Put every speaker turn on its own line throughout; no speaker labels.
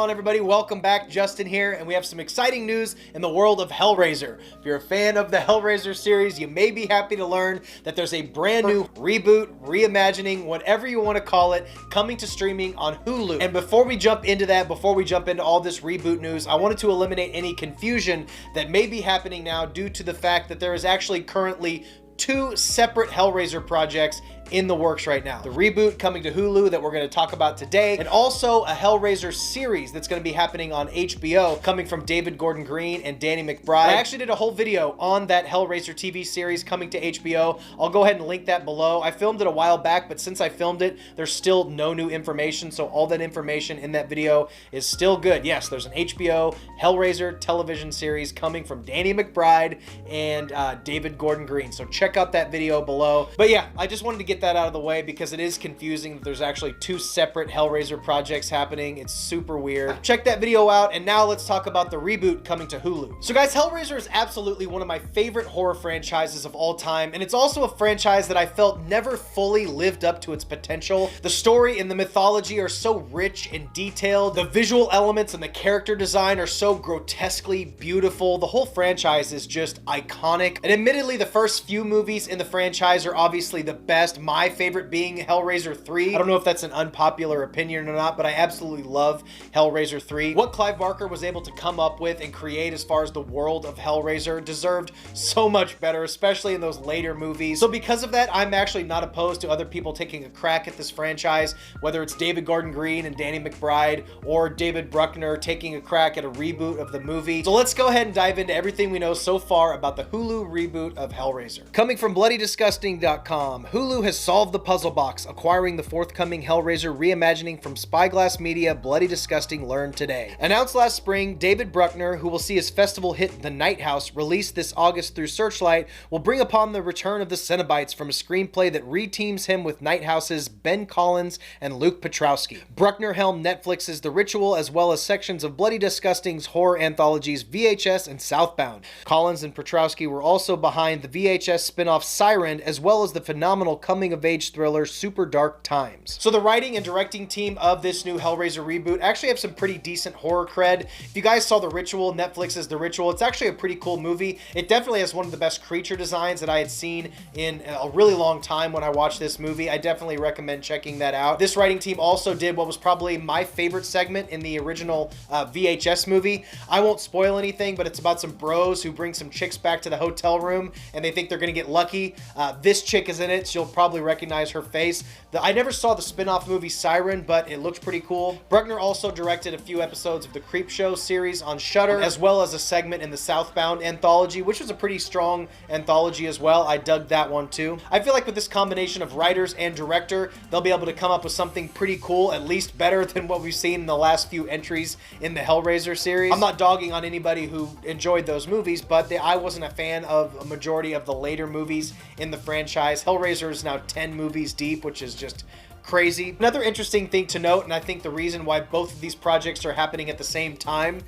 on, everybody? Welcome back. Justin here, and we have some exciting news in the world of Hellraiser. If you're a fan of the Hellraiser series, you may be happy to learn that there's a brand new reboot, reimagining, whatever you want to call it, coming to streaming on Hulu. And before we jump into that, before we jump into all this reboot news, I wanted to eliminate any confusion that may be happening now due to the fact that there is actually currently two separate Hellraiser projects in the works right now. The reboot coming to Hulu that we're going to talk about today, and also a Hellraiser series that's going to be happening on HBO coming from David Gordon Green and Danny McBride. I actually did a whole video on that Hellraiser TV series coming to HBO. I'll go ahead and link that below. I filmed it a while back, but since I filmed it, there's still no new information, so all that information in that video is still good. Yes, there's an HBO Hellraiser television series coming from Danny McBride and David Gordon Green, so check out that video below. But yeah, I just wanted to get that out of the way because it is confusing that there's actually two separate Hellraiser projects happening. It's super weird. Check that video out, and now let's talk about the reboot coming to Hulu. So guys, Hellraiser is absolutely one of my favorite horror franchises of all time, and it's also a franchise that I felt never fully lived up to its potential. The story and the mythology are so rich and detailed. The visual elements and the character design are so grotesquely beautiful. The whole franchise is just iconic. And admittedly, the first few movies in the franchise are obviously the best. My favorite being Hellraiser 3. I don't know if that's an unpopular opinion or not, but I absolutely love Hellraiser 3. What Clive Barker was able to come up with and create as far as the world of Hellraiser deserved so much better, especially in those later movies. So because of that, I'm actually not opposed to other people taking a crack at this franchise, whether it's David Gordon Green and Danny McBride or David Bruckner taking a crack at a reboot of the movie. So let's go ahead and dive into everything we know so far about the Hulu reboot of Hellraiser. Coming from BloodyDisgusting.com, Hulu has solved the puzzle box, acquiring the forthcoming Hellraiser reimagining from Spyglass Media. Bloody Disgusting learned today. Announced last spring, David Bruckner, who will see his festival hit The Night House released this August through Searchlight, will bring upon the return of the Cenobites from a screenplay that reteams him with Night House's Ben Collins and Luke Petrowski. Bruckner helmed Netflix's The Ritual, as well as sections of Bloody Disgusting's horror anthologies VHS and Southbound. Collins and Petrowski were also behind the VHS spin-off Siren, as well as the phenomenal coming-of-age thriller Super Dark Times. So the writing and directing team of this new Hellraiser reboot actually have some pretty decent horror cred. If you guys saw The Ritual, Netflix's The Ritual, it's actually a pretty cool movie. It definitely has one of the best creature designs that I had seen in a really long time when I watched this movie. I definitely recommend checking that out. This writing team also did what was probably my favorite segment in the original VHS movie. I won't spoil anything, but it's about some bros who bring some chicks back to the hotel room and they think they're gonna get lucky. This chick is in it, so you'll probably recognize her face. I never saw the spin-off movie Siren, but it looked pretty cool. Bruckner also directed a few episodes of the Creepshow series on Shudder, as well as a segment in the Southbound anthology, which was a pretty strong anthology as well. I dug that one too. I feel like with this combination of writers and director, they'll be able to come up with something pretty cool, at least better than what we've seen in the last few entries in the Hellraiser series. I'm not dogging on anybody who enjoyed those movies, but I wasn't a fan of a majority of the later movies in the franchise. Hellraiser is now 10 movies deep, which is just crazy. Another interesting thing to note, and I think the reason why both of these projects are happening at the same time,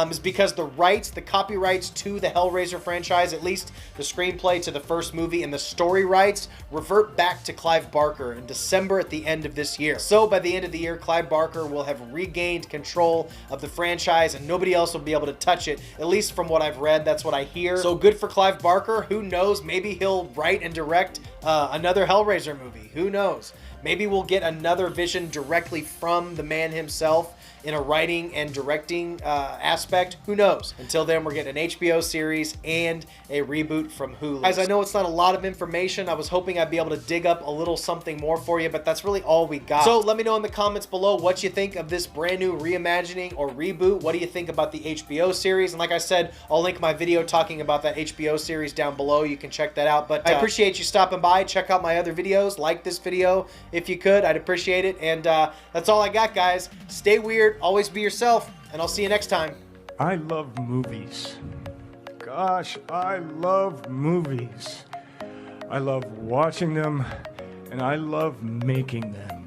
is because the rights, the copyrights to the Hellraiser franchise, at least the screenplay to the first movie and the story rights, revert back to Clive Barker in December at the end of this year. So by the end of the year, Clive Barker will have regained control of the franchise and nobody else will be able to touch it, at least from what I've read. That's what I hear. So good for Clive Barker. Who knows? Maybe he'll write and direct another Hellraiser movie. Who knows? Maybe we'll get another vision directly from the man himself in a writing and directing aspect. Who knows? Until then, we're getting an HBO series and a reboot from Hulu. Guys, I know it's not a lot of information. I was hoping I'd be able to dig up a little something more for you, but that's really all we got. So let me know in the comments below what you think of this brand new reimagining or reboot. What do you think about the HBO series? And like I said, I'll link my video talking about that HBO series down below. You can check that out. But I appreciate you stopping by. Check out my other videos. Like this video if you could. I'd appreciate it. And that's all I got, guys. Stay weird. Always be yourself, and I'll see you next time.
I love movies. Gosh, I love movies. I love watching them, and I love making them.